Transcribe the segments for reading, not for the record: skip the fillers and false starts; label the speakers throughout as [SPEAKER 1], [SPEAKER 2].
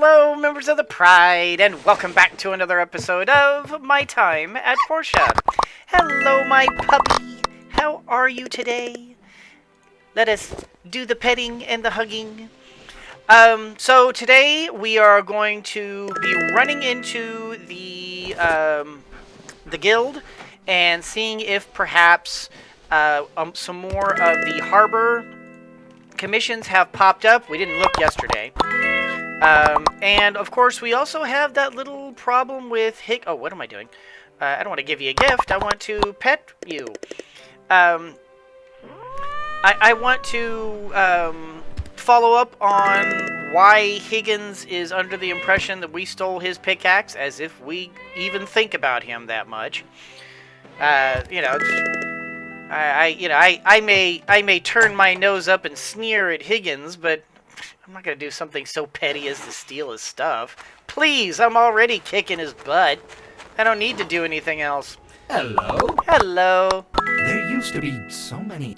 [SPEAKER 1] Hello, members of the Pride, and welcome back to another episode of My Time at Portia. Hello, my puppy. How are you today? Let us do the petting and the hugging. So today we are going to be running into the guild and seeing if perhaps some more of the harbor commissions have popped up. We didn't look yesterday. And of course we also have that little problem with oh, what am I doing? I don't want to give you a gift. I want to pet you. I want to follow up on why Higgins is under the impression that we stole his pickaxe, as if we even think about him that much. I may turn my nose up and sneer at Higgins, but I'm not going to do something so petty as to steal his stuff. Please, I'm already kicking his butt. I don't need to do anything else.
[SPEAKER 2] Hello?
[SPEAKER 1] Hello.
[SPEAKER 2] There used to be so many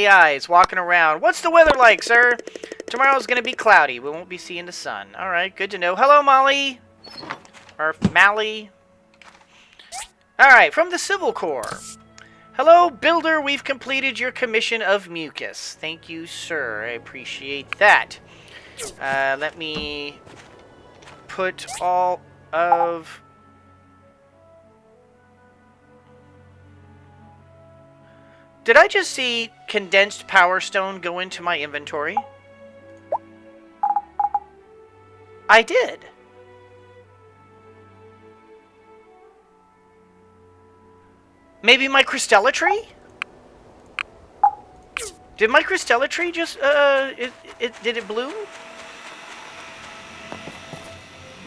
[SPEAKER 1] AIs walking around. What's the weather like, sir? Tomorrow's going to be cloudy. We won't be seeing the sun. All right, good to know. Hello, Molly. Or Mally. All right, from the Civil Corps. Hello, Builder. We've completed your commission of mucus. Thank you, sir. I appreciate that. Let me put all of... Did I just see condensed power stone go into my inventory? I did. Maybe my Crystella tree? Did my Crystella tree just, did it bloom?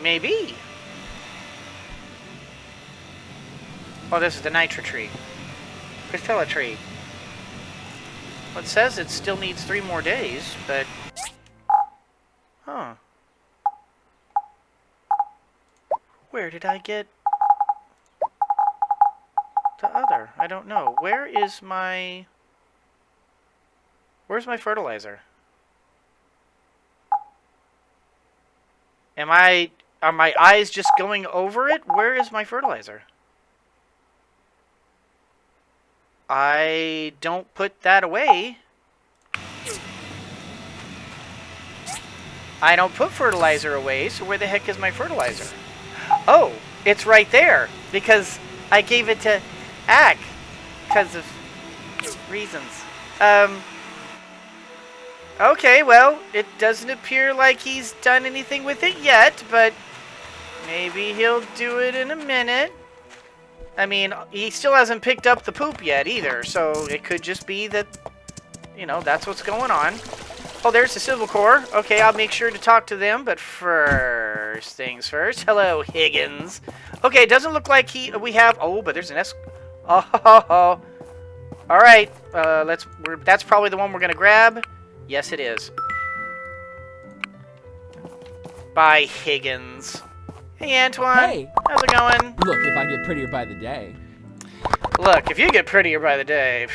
[SPEAKER 1] Maybe. Oh, this is the Nitra tree. Crystella tree. Well, it says it still needs 3 more days, but... Huh. Where did I get... the other? I don't know. Where's my fertilizer? Are my eyes just going over it? Where is my fertilizer? I don't put that away. I don't put fertilizer away, so where the heck is my fertilizer? Oh, it's right there, because I gave it to Ack, because of reasons. Okay, well, it doesn't appear like he's done anything with it yet, but maybe he'll do it in a minute. I mean, he still hasn't picked up the poop yet either, so it could just be that, that's what's going on. Oh, there's the Civil Corps. Okay, I'll make sure to talk to them, but first things first. Hello, Higgins. Okay, it doesn't look like we have... Oh, but there's an S... Oh. All right, that's probably the one we're going to grab. Yes, it is. Bye, Higgins. Hey, Antoine. Hey. How's it going?
[SPEAKER 3] Look, if I get prettier by the day.
[SPEAKER 1] Look, if you get prettier by the day,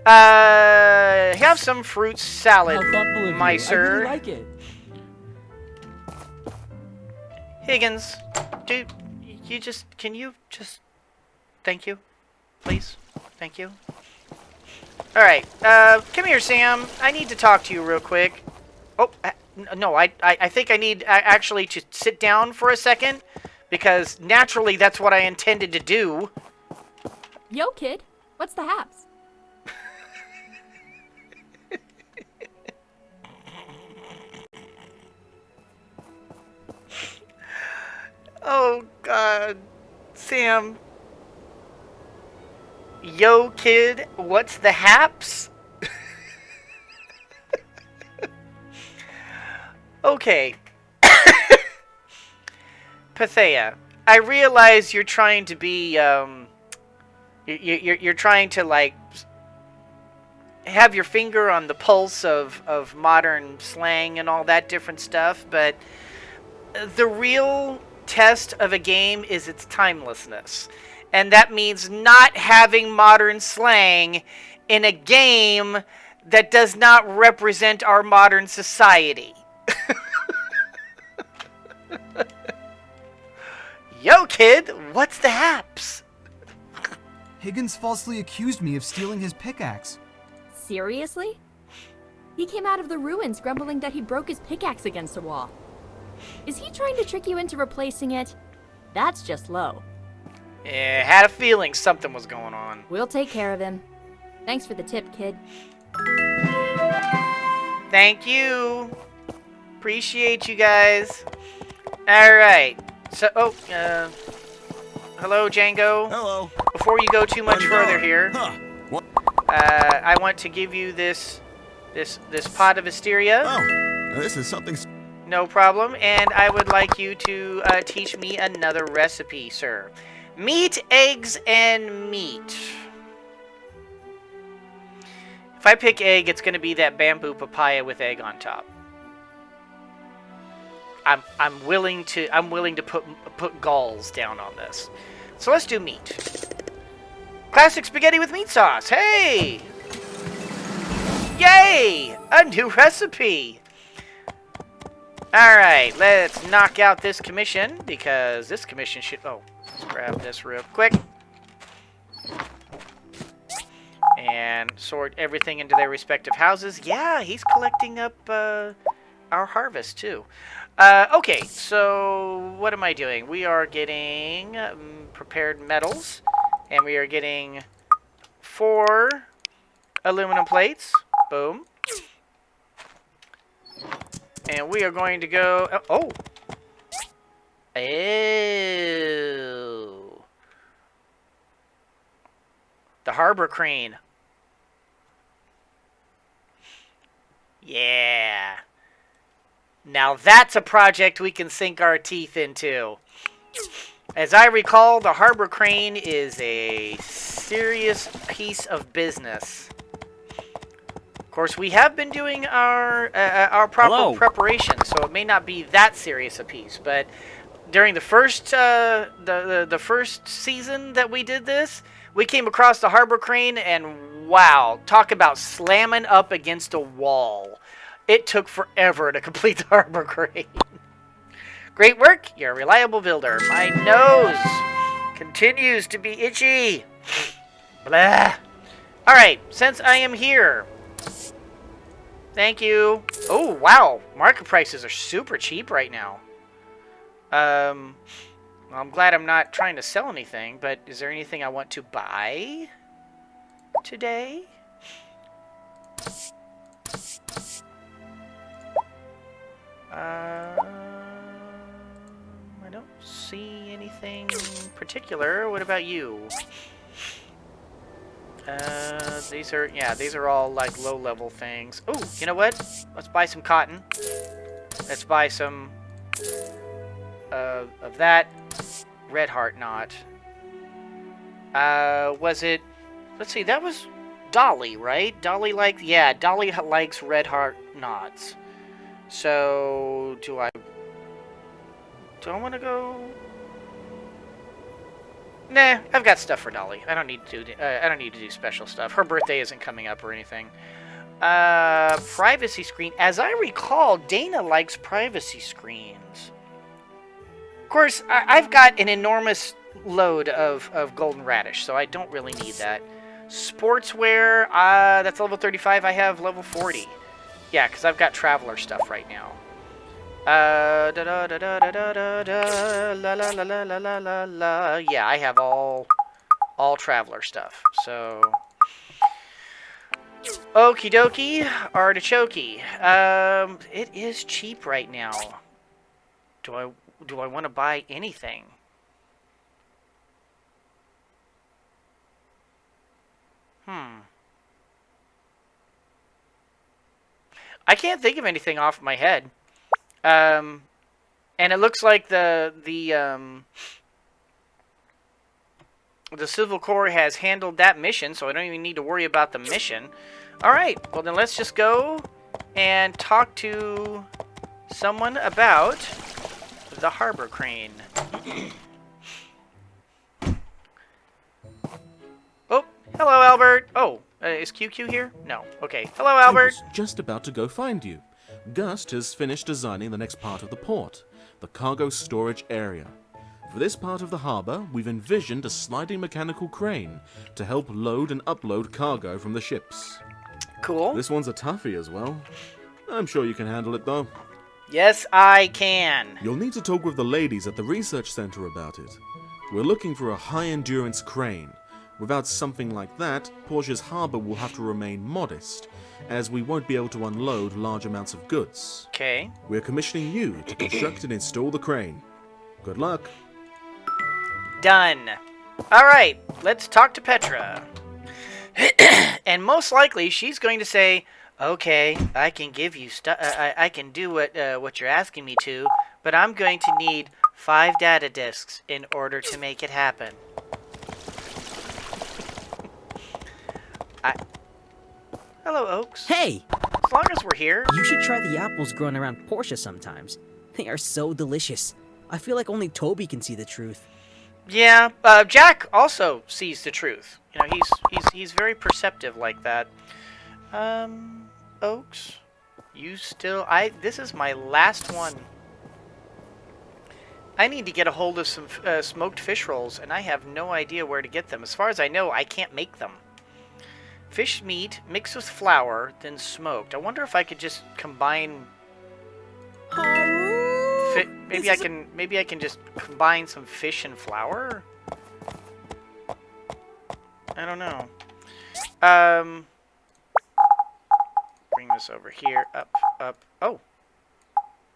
[SPEAKER 1] have some fruit salad,
[SPEAKER 3] How thoughtful of
[SPEAKER 1] my
[SPEAKER 3] you.
[SPEAKER 1] sir.
[SPEAKER 3] I really like it.
[SPEAKER 1] Higgins, can you just, thank you, please, thank you. All right, come here, Sam. I need to talk to you real quick. Oh, no, I think I need actually to sit down for a second, because naturally that's what I intended to do.
[SPEAKER 4] Yo, kid. What's the haps?
[SPEAKER 1] Oh, God. Sam. Yo, kid. What's the haps? Okay. Pathea, I realize you're trying to be, you're trying to, like, have your finger on the pulse of modern slang and all that different stuff, but the real test of a game is its timelessness. And that means not having modern slang in a game that does not represent our modern society. kid? What's the haps?
[SPEAKER 5] Higgins falsely accused me of stealing his pickaxe.
[SPEAKER 4] Seriously? He came out of the ruins grumbling that he broke his pickaxe against a wall. Is he trying to trick you into replacing it? That's just low.
[SPEAKER 1] Yeah, had a feeling something was going on.
[SPEAKER 4] We'll take care of him. Thanks for the tip, kid.
[SPEAKER 1] Thank you. Appreciate you guys. Alright. So, hello, Django.
[SPEAKER 6] Hello.
[SPEAKER 1] Before you go too much
[SPEAKER 6] How's it
[SPEAKER 1] further
[SPEAKER 6] going?
[SPEAKER 1] here,
[SPEAKER 6] Huh. What?
[SPEAKER 1] I want to give you this pot of Asteria.
[SPEAKER 6] Oh, this is something.
[SPEAKER 1] No problem. And I would like you to teach me another recipe, sir. Meat, eggs, and meat. If I pick egg, it's going to be that bamboo papaya with egg on top. I'm willing to put galls down on this. So let's do meat. Classic spaghetti with meat sauce. Hey! Yay! A new recipe. All right, let's knock out this commission because this commission should. Oh, let's grab this real quick and sort everything into their respective houses. Yeah, he's collecting up our harvest too. Okay, so what am I doing? We are getting prepared metals, and we are getting 4 aluminum plates. Boom. And we are going to go... Oh! Oh! The harbor crane. Yeah. Now that's a project we can sink our teeth into. As I recall, the harbor crane is a serious piece of business. Of course, we have been doing our proper preparation, so it may not be that serious a piece. But during the first the first season that we did this, we came across the harbor crane, and wow, talk about slamming up against a wall. It took forever to complete the harbor crane. Great work, you're a reliable builder. My nose continues to be itchy. Blah. All right, since I am here. Thank you. Oh, wow. Market prices are super cheap right now. Well, I'm glad I'm not trying to sell anything, but is there anything I want to buy today? I don't see anything particular. What about you? These are all like low-level things. Oh, you know what? Let's buy some cotton. Let's buy some of that red heart knot. Was it? Let's see. That was Dolly, right? Dolly likes red heart knots. So do I want to go? Nah, I've got stuff for Dolly. I don't need to do special stuff. Her birthday isn't coming up or anything. Privacy screen. As I recall, Dana likes privacy screens. Of course, I've got an enormous load of golden radish, so I don't really need that. Sportswear. That's level 35. I have level 40. Yeah, because I've got traveler stuff right now. Yeah, I have all traveler stuff. So, okie dokie, artichoke. It is cheap right now. Do I want to buy anything? I can't think of anything off my head. And it looks like the Civil Corps has handled that mission, so I don't even need to worry about the mission. All right, well then let's just go and talk to someone about the harbor crane. Oh, hello, Albert. Oh, is QQ here? No. Okay. Hello, Albert.
[SPEAKER 7] I was just about to go find you. Gust has finished designing the next part of the port, the cargo storage area. For this part of the harbor, we've envisioned a sliding mechanical crane to help load and upload cargo from the ships.
[SPEAKER 1] Cool.
[SPEAKER 7] This one's a toughie as well. I'm sure you can handle it though.
[SPEAKER 1] Yes, I can.
[SPEAKER 7] You'll need to talk with the ladies at the research center about it. We're looking for a high-endurance crane. Without something like that, Portia's harbor will have to remain modest, as we won't be able to unload large amounts of goods.
[SPEAKER 1] Okay.
[SPEAKER 7] We're commissioning you to construct and install the crane. Good luck.
[SPEAKER 1] Done. Alright, let's talk to Petra. And most likely, she's going to say, okay, I can give you stuff. I can do what you're asking me to, but I'm going to need 5 data disks in order to make it happen. Hello, Oaks.
[SPEAKER 8] Hey!
[SPEAKER 1] As long as we're here.
[SPEAKER 8] You should try the apples growing around Portia sometimes. They are so delicious. I feel like only Toby can see the truth.
[SPEAKER 1] Yeah, Jack also sees the truth. You know, he's very perceptive like that. Oaks, you still... This is my last one. I need to get a hold of some smoked fish rolls, and I have no idea where to get them. As far as I know, I can't make them. Fish meat mixed with flour, then smoked. I wonder if I could just combine... Maybe I can just combine some fish and flour? I don't know. Bring this over here. Up. Oh.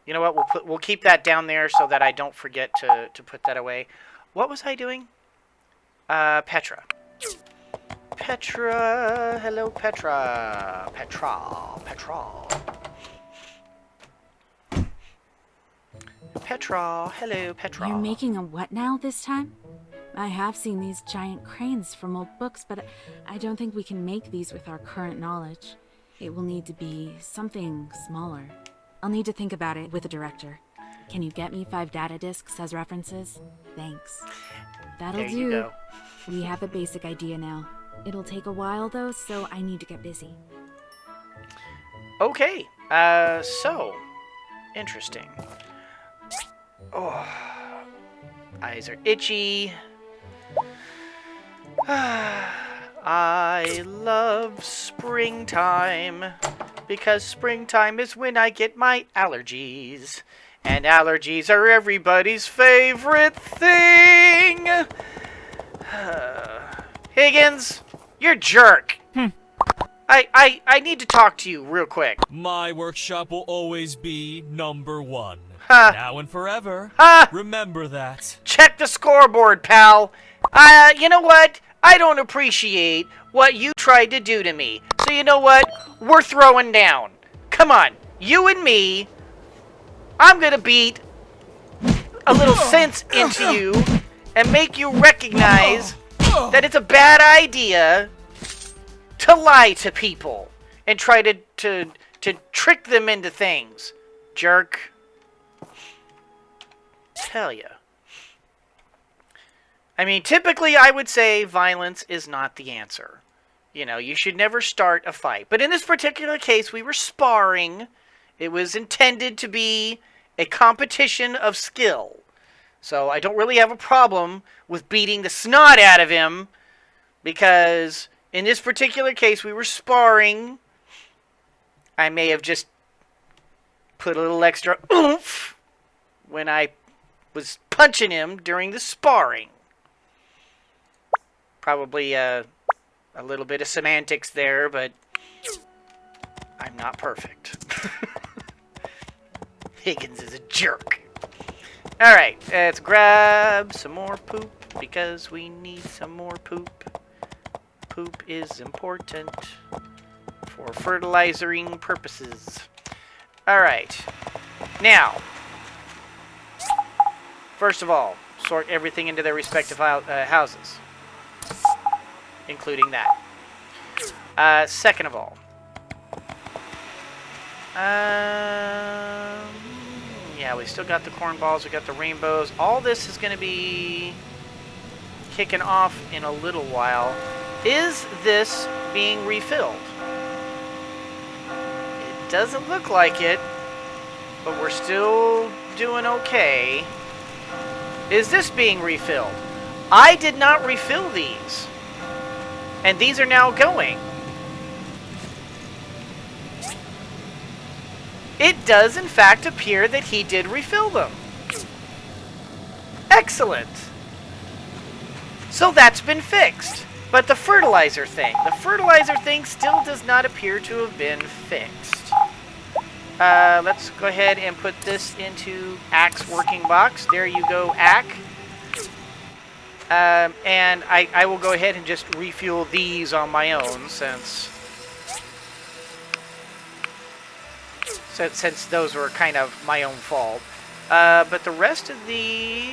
[SPEAKER 1] You know what? We'll keep that down there so that I don't forget to put that away. What was I doing? Petra. Petra. Hello, Petra. Petra. Petra. Hello, Petra.
[SPEAKER 9] You're making a what now this time? I have seen these giant cranes from old books, but I don't think we can make these with our current knowledge. It will need to be something smaller. I'll need to think about it with the director. Can you get me 5 data disks as references? Thanks. That'll
[SPEAKER 1] There
[SPEAKER 9] do.
[SPEAKER 1] you go.
[SPEAKER 9] We have a basic idea now. It'll take a while though, so I need to get busy.
[SPEAKER 1] Okay. So interesting. Oh, eyes are itchy. I love springtime because springtime is when I get my allergies. And allergies are everybody's favorite thing. Higgins, you're a jerk. I need to talk to you real quick.
[SPEAKER 10] My workshop will always be number 1.
[SPEAKER 1] Huh.
[SPEAKER 10] Now and forever.
[SPEAKER 1] Huh.
[SPEAKER 10] Remember that.
[SPEAKER 1] Check the scoreboard, pal. You know what? I don't appreciate what you tried to do to me. So you know what? We're throwing down. Come on. You and me. I'm gonna beat a little sense into you and make you recognize that it's a bad idea to lie to people and try to trick them into things. Jerk. Tell ya. I mean, typically I would say violence is not the answer. You know, you should never start a fight. But in this particular case, we were sparring. It was intended to be a competition of skill. So I don't really have a problem with beating the snot out of him, because in this particular case, we were sparring. I may have just put a little extra oomph when I was punching him during the sparring. Probably a little bit of semantics there, but I'm not perfect. Higgins is a jerk. Alright, let's grab some more poop, because we need some more poop. Poop is important for fertilizing purposes. Alright, now, first of all, sort everything into their respective houses, including that. Second of all, yeah, we still got the corn balls, we got the rainbows. All this is going to be kicking off in a little while. Is this being refilled? It doesn't look like it, but we're still doing okay. Is this being refilled? I did not refill these. And these are now going. It does in fact appear that he did refill them. Excellent. So that's been fixed. But the fertilizer thing still does not appear to have been fixed. Let's go ahead and put this into Axe working box. There you go, Ack. And I will go ahead and just refuel these on my own since those were kind of my own fault. But the rest of the...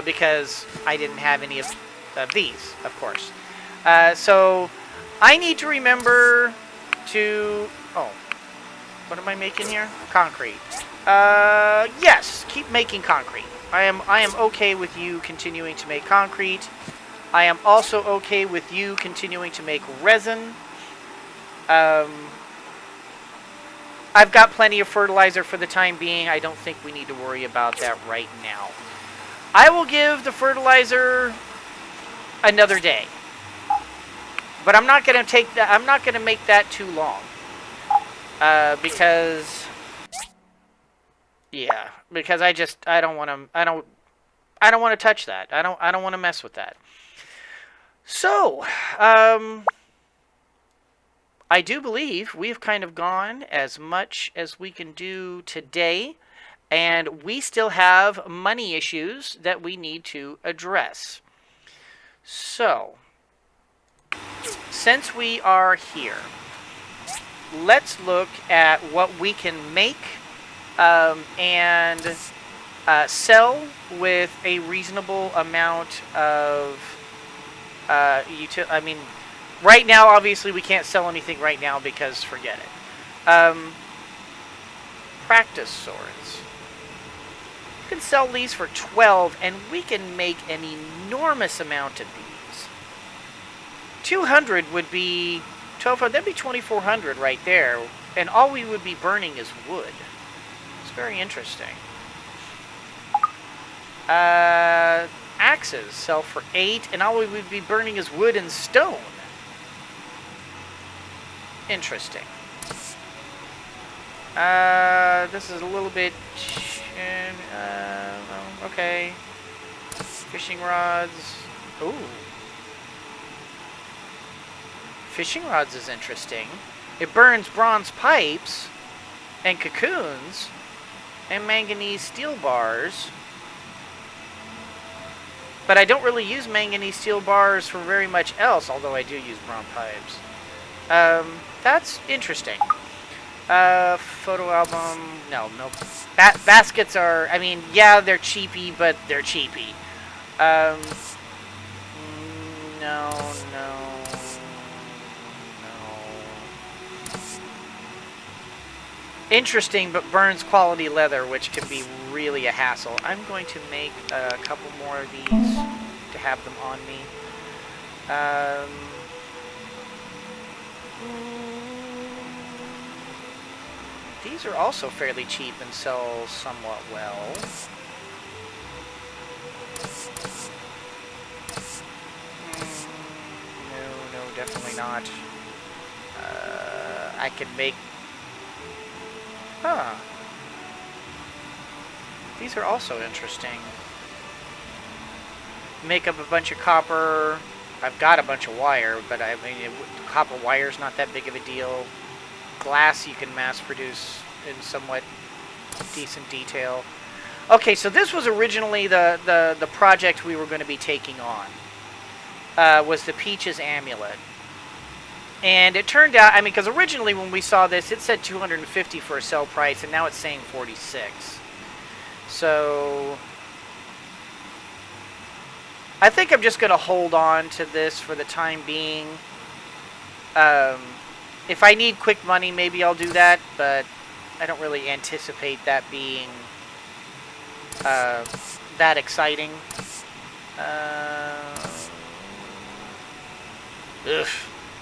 [SPEAKER 1] because I didn't have any of these, of course. So I need to remember to... Oh, what am I making here? Concrete. Yes, keep making concrete. I am okay with you continuing to make concrete. I am also okay with you continuing to make resin. I've got plenty of fertilizer for the time being. I don't think we need to worry about that right now. I will give the fertilizer another day. But I'm not going to take that. I'm not going to make that too long. Because I don't want to touch that. I don't want to mess with that. So, I do believe we've kind of gone as much as we can do today, and we still have money issues that we need to address. So, since we are here, let's look at what we can make and sell with a reasonable amount of right now, obviously, we can't sell anything right now because forget it. Practice swords. We can sell these for 12, and we can make an enormous amount of these. 200 would be 1200. That'd be 2400 right there, and all we would be burning is wood. It's very interesting. Axes sell for 8, and all we would be burning is wood and stone. Interesting. This is a little bit... okay. Fishing rods. Ooh. Fishing rods is interesting. It burns bronze pipes and cocoons and manganese steel bars. But I don't really use manganese steel bars for very much else, although I do use bronze pipes. That's interesting. Photo album. No. Baskets are, I mean, yeah, they're cheapy, but they're cheapy. No. Interesting, but burns quality leather, which can be really a hassle. I'm going to make a couple more of these to have them on me. These are also fairly cheap and sell somewhat well. No, definitely not. I can make... Huh. These are also interesting. Make up a bunch of copper. I've got a bunch of wire, but I mean, copper wire is not that big of a deal. Glass you can mass produce in somewhat decent detail. Okay, so this was originally the project we were going to be taking on. Was the Peach's Amulet. And it turned out, I mean, because originally when we saw this, it said 250 for a sell price, and now it's saying 46. So I think I'm just going to hold on to this for the time being. If I need quick money, maybe I'll do that, but I don't really anticipate that being that exciting. Ugh.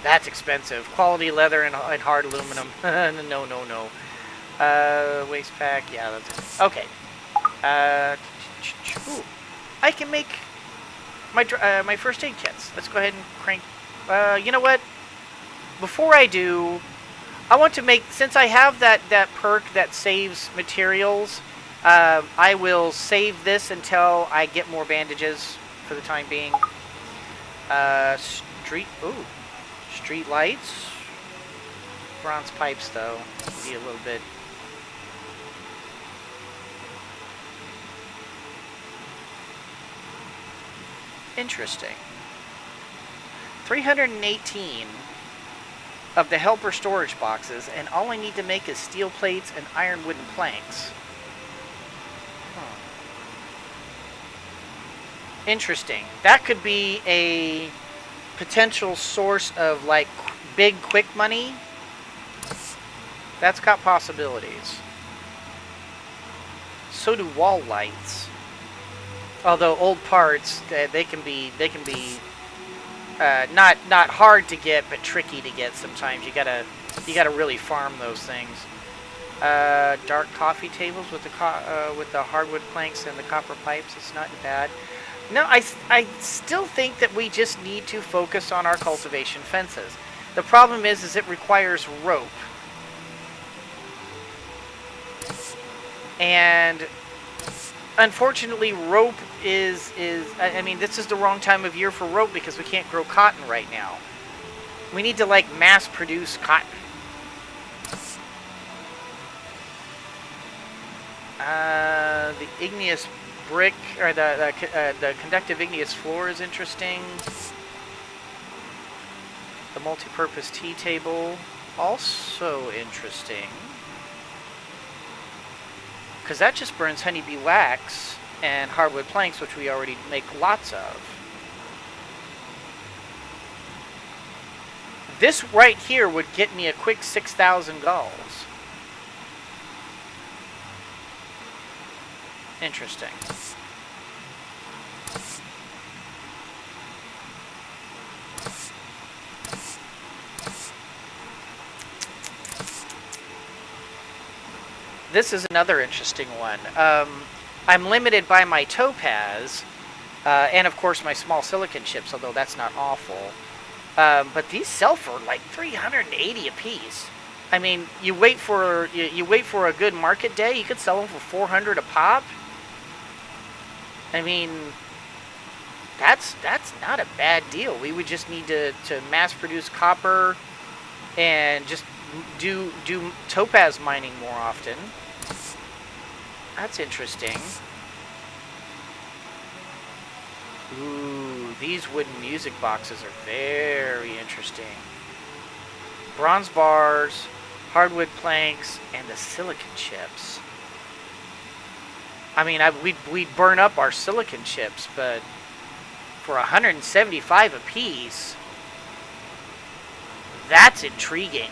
[SPEAKER 1] That's expensive. Quality leather and hard aluminum. No. Waste pack. Yeah, that's it. Okay. Ooh. I can make my first aid kits. Let's go ahead and crank. You know what? Before I do, I want to make, since I have that perk that saves materials, I will save this until I get more bandages for the time being. Street lights. Bronze pipes, though. Need a little bit. Interesting. 318 of the helper storage boxes, and all I need to make is steel plates and iron wooden planks. Interesting. That could be a potential source of, like, big quick money. That's got possibilities. So do wall lights. Although old parts, they can be not hard to get, but tricky to get sometimes. You gotta really farm those things. Dark coffee tables with the hardwood planks and the copper pipes. It's not bad. No, I still think that we just need to focus on our cultivation fences. The problem is it requires rope. And unfortunately, rope is I mean, this is the wrong time of year for rope because we can't grow cotton right now. We need to, like, mass produce cotton. The igneous brick, or the conductive igneous floor is interesting. The multi-purpose tea table, also interesting. Because that just burns honeybee wax and hardwood planks, which we already make lots of. This right here would get me a quick 6,000 gulls. Interesting. This is another interesting one. I'm limited by my topaz, and of course my small silicon chips, although that's not awful. But these sell for like 380 a piece. I mean, you wait for a good market day, you could sell them for 400 a pop. I mean, that's not a bad deal. We would just need to mass produce copper and just do topaz mining more often. That's interesting. Ooh, these wooden music boxes are very interesting. Bronze bars, hardwood planks, and the silicon chips. I mean, we'd burn up our silicon chips, but for 175 a piece, that's intriguing.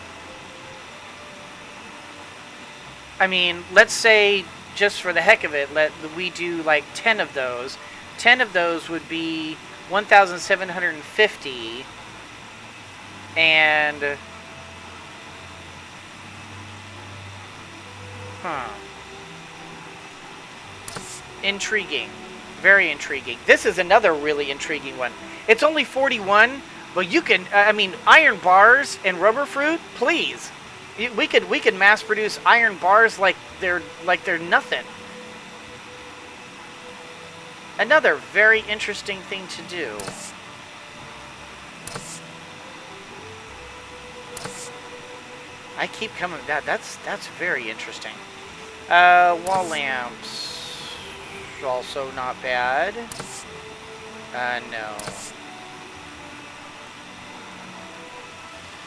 [SPEAKER 1] I mean, let's say, just for the heck of it, we do like 10 of those. 10 of those would be 1,750, and intriguing. Very intriguing. This is another really intriguing one. It's only 41, but you can, I mean, iron bars and rubber fruit, please. We could mass produce iron bars like they're nothing. Another very interesting thing to do. I keep coming. That's very interesting. Wall lamps, also not bad. No.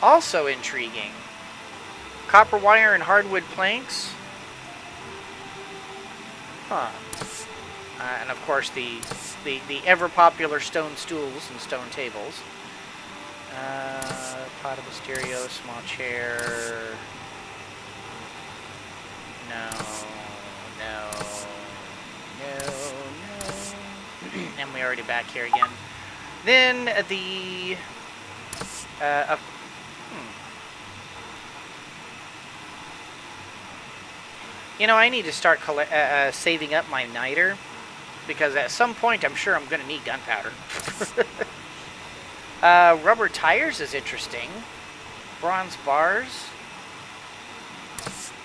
[SPEAKER 1] Also intriguing. Copper wire and hardwood planks. Huh. And of course the ever popular stone stools and stone tables. Pot of a stereo, small chair. No. And we're already back here again. Then the You know, I need to start saving up my niter, because at some point I'm sure I'm going to need gunpowder. Rubber tires is interesting. Bronze bars.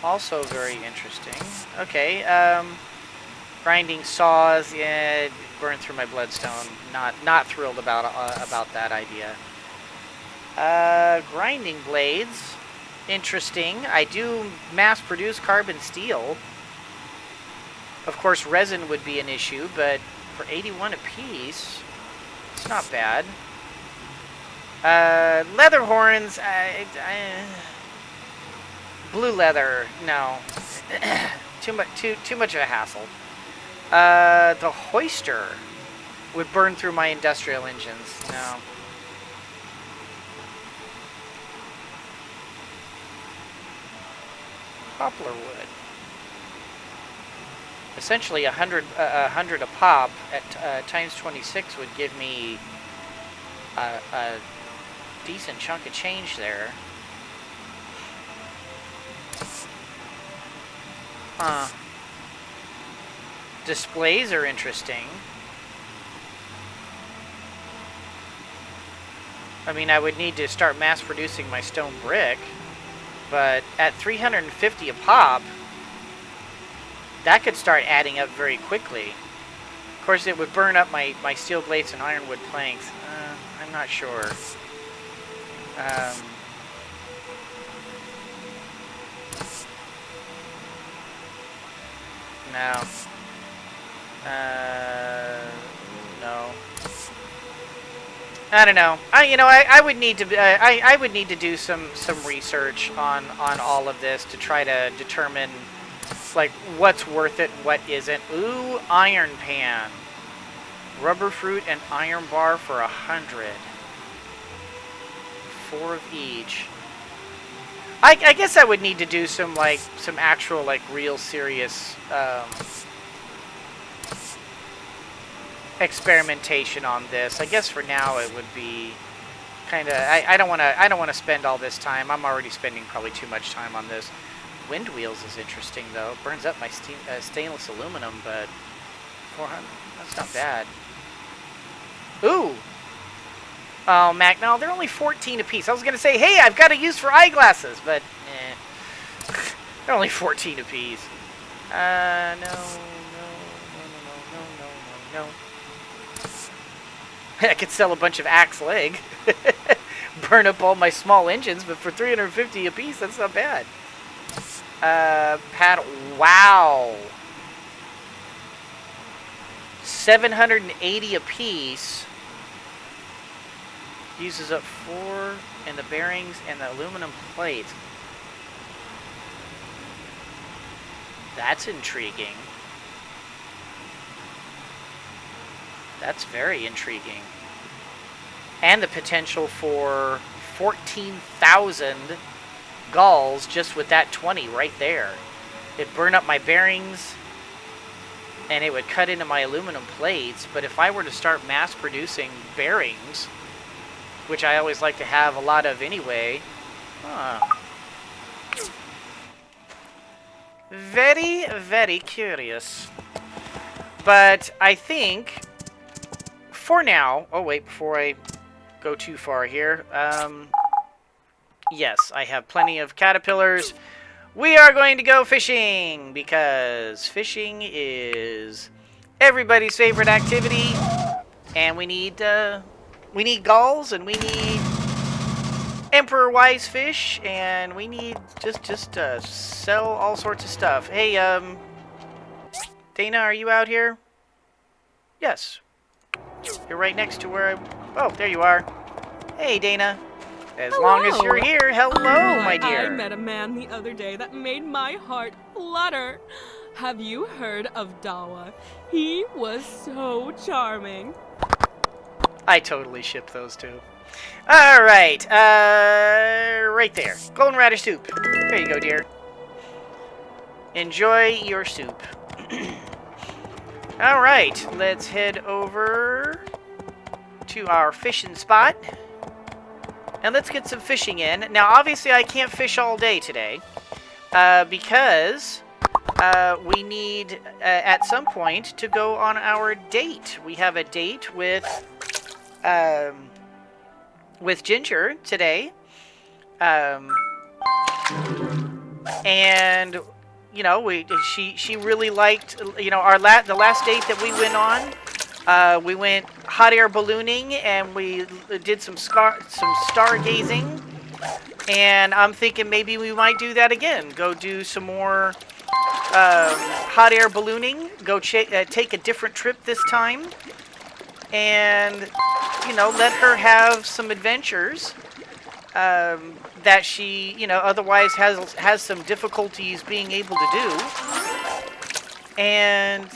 [SPEAKER 1] Also very interesting. Okay, grinding saws, yeah, burned through my bloodstone. Not thrilled about that idea. Grinding blades, interesting. I do mass produce carbon steel. Of course, resin would be an issue, but for 81 apiece, it's not bad. Leather horns, blue leather, no. too much of a hassle. The hoister would burn through my industrial engines. No. Poplar wood. Essentially, 100 a pop at times 26 would give me a decent chunk of change there. Huh. Displays are interesting. I mean, I would need to start mass producing my stone brick, but at 350 a pop, that could start adding up very quickly. Of course, it would burn up my steel plates and ironwood planks. I'm not sure. No. No. I don't know. I would need to I would need to do some research on all of this to try to determine like what's worth it and what isn't. Ooh, iron pan, rubber fruit, and iron bar for 100. 4 of each. I guess I would need to do some actual real serious experimentation on this. I guess for now it would be kind of I don't want to spend all this time. I'm already spending probably too much time on this. Wind wheels is interesting though. Burns up my stainless aluminum, but 400. That's not bad. Ooh. Oh, Mac, no, they're only 14 apiece. I was going to say, hey, I've got a use for eyeglasses, but they're only 14 apiece. No. I could sell a bunch of axe leg. Burn up all my small engines, but for 350 apiece, that's not bad. Paddle. Wow. 780 apiece. Uses up 4 in the bearings and the aluminum plates. That's intriguing. That's very intriguing. And the potential for 14,000 galls just with that 20 right there. It'd burn up my bearings and it would cut into my aluminum plates, but if I were to start mass producing bearings, which I always like to have a lot of anyway. Very, very curious. But I think, for now... Oh, wait, before I go too far here. Yes, I have plenty of caterpillars. We are going to go fishing, because fishing is everybody's favorite activity. And we need galls, and we need Emperor Wise fish, and we need just sell all sorts of stuff. Hey, Dana, are you out here? Yes. You're right next to where I... Oh, there you are. Hey, Dana. As long as you're here, hello, my dear.
[SPEAKER 11] I met a man the other day that made my heart flutter. Have you heard of Dawa? He was so charming.
[SPEAKER 1] I totally ship those two. Alright, right there. Golden radish soup. There you go, dear. Enjoy your soup. Alright, let's head over to our fishing spot. And let's get some fishing in. Now, obviously, I can't fish all day today. Because we need at some point to go on our date. We have a date with Ginger today, and you know, she really liked, you know, the last date that we went on. We went hot air ballooning and we did some stargazing, and I'm thinking maybe we might do that again. Go do some more hot air ballooning. Go take a different trip this time, and you know, let her have some adventures that she, you know, otherwise has some difficulties being able to do. And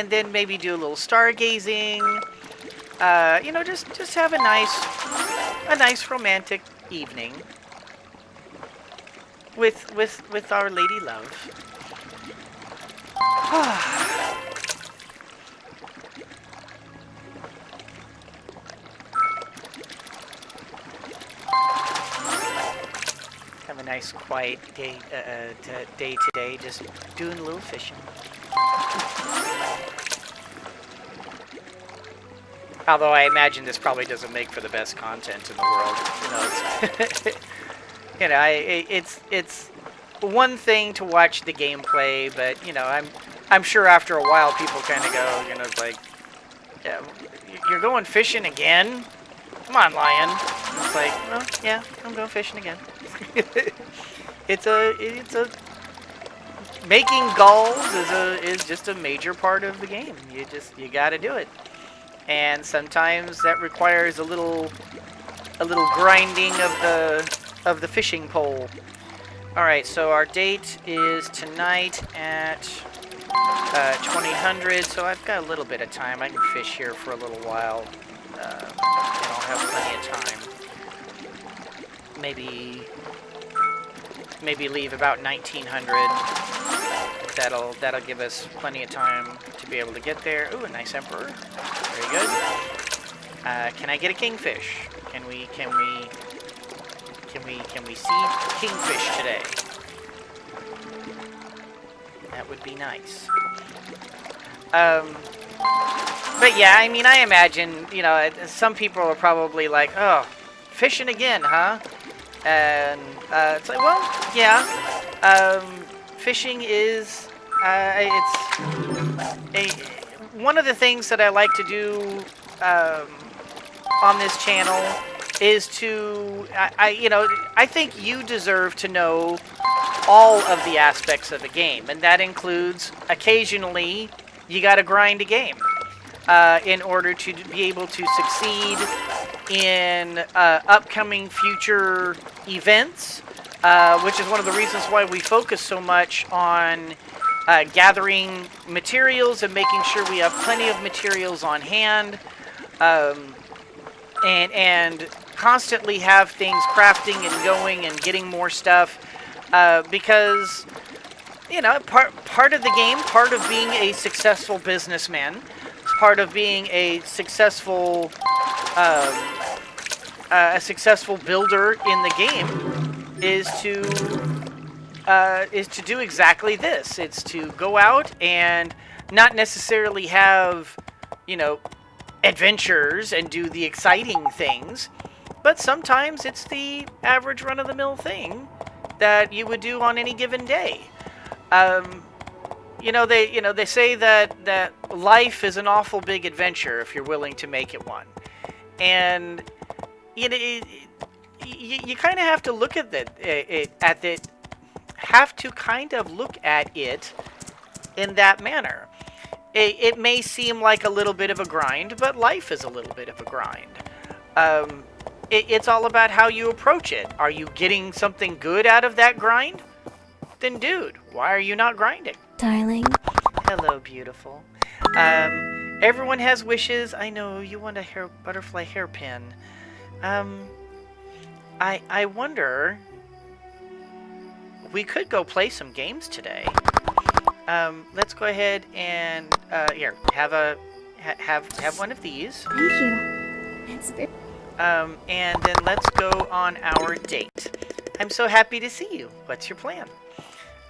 [SPEAKER 1] then maybe do a little stargazing. You know, just have a nice romantic evening with our lady love. Have a nice quiet day today, just doing a little fishing. Although I imagine this probably doesn't make for the best content in the world. You know, it's you know, it's one thing to watch the gameplay, but you know, I'm sure after a while people kind of go, you know, it's like, yeah, you're going fishing again? Come on, Lion. And it's like, well, yeah, I'm going fishing again. It's a making gulls is just a major part of the game. You got to do it, and sometimes that requires a little grinding of the fishing pole. All right, so our date is tonight at 2000. So I've got a little bit of time. I can fish here for a little while, and I'll have plenty of time. Maybe leave about 1900. That'll give us plenty of time to be able to get there. Ooh, a nice emperor. Very good. Can I get a kingfish? Can we see kingfish today? That would be nice. But yeah, I mean, I imagine, you know, some people are probably like, oh, fishing again, huh? And it's like, well, yeah. Fishing is one of the things that I like to do on this channel is to I think you deserve to know all of the aspects of a game, and that includes occasionally you got to grind a game in order to be able to succeed in upcoming future events, which is one of the reasons why we focus so much on gathering materials and making sure we have plenty of materials on hand, and constantly have things crafting and going and getting more stuff, because you know, part of the game, part of being a successful businessman, part of being a successful builder in the game is to do exactly this. It's to go out and not necessarily have, you know, adventures and do the exciting things, but sometimes it's the average run-of-the-mill thing that you would do on any given day. They say that life is an awful big adventure if you're willing to make it one, and you kind of have to look at it in that manner. It may seem like a little bit of a grind, but life is a little bit of a grind. It's all about how you approach it. Are you getting something good out of that grind? Then, dude, why are you not grinding?
[SPEAKER 12] Darling.
[SPEAKER 1] Hello, beautiful. Everyone has wishes. I know you want a butterfly hairpin. I wonder, we could go play some games today. Let's go ahead and here, have one of these.
[SPEAKER 12] Thank you. It's very...
[SPEAKER 1] and then let's go on our date. I'm so happy to see you. What's your plan?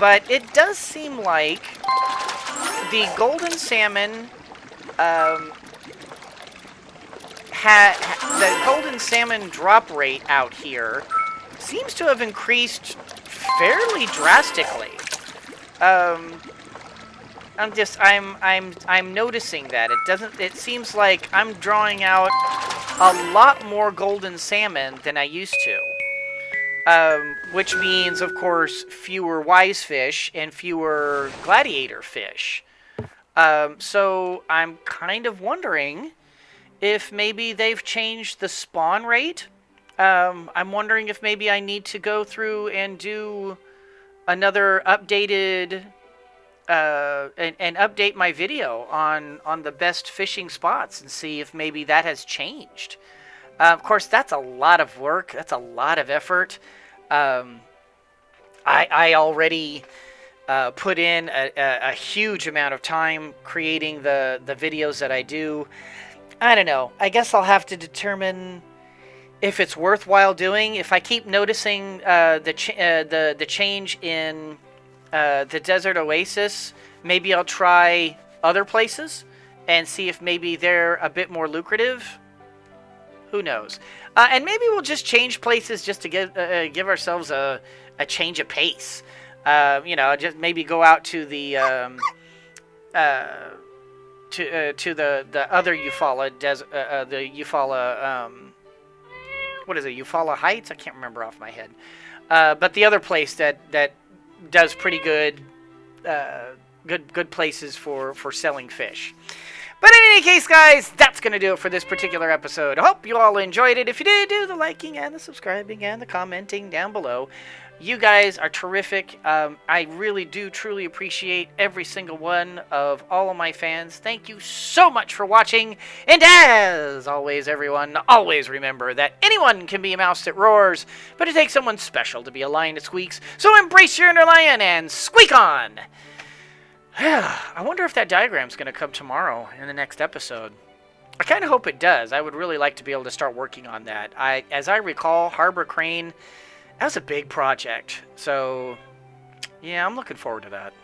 [SPEAKER 1] but it does seem like the golden salmon, the golden salmon drop rate out here seems to have increased fairly drastically. I'm noticing that it seems like I'm drawing out a lot more golden salmon than I used to. Which means, of course, fewer wise fish and fewer gladiator fish. So I'm kind of wondering if maybe they've changed the spawn rate. I'm wondering if maybe I need to go through and do another updated and update my video on the best fishing spots and see if maybe that has changed. Of course, that's a lot of work. That's a lot of effort. I already put in a huge amount of time creating the videos that I do. I don't know. I guess I'll have to determine if it's worthwhile doing. If I keep noticing the change in the desert oasis, maybe I'll try other places and see if maybe they're a bit more lucrative. Who knows? And maybe we'll just change places just to give ourselves a change of pace. Just maybe go out to the to the other Eufaula the Eufaula what is it? Eufaula Heights? I can't remember off my head. But the other place that does pretty good good places for selling fish. But in any case, guys, that's going to do it for this particular episode. I hope you all enjoyed it. If you did, do the liking and the subscribing and the commenting down below. You guys are terrific. I really do truly appreciate every single one of all of my fans. Thank you so much for watching. And as always, everyone, always remember that anyone can be a mouse that roars, but it takes someone special to be a lion that squeaks. So embrace your inner lion and squeak on! I wonder if that diagram's going to come tomorrow in the next episode. I kind of hope it does. I would really like to be able to start working on that. As I recall, Harbor Crane, that was a big project. So, yeah, I'm looking forward to that.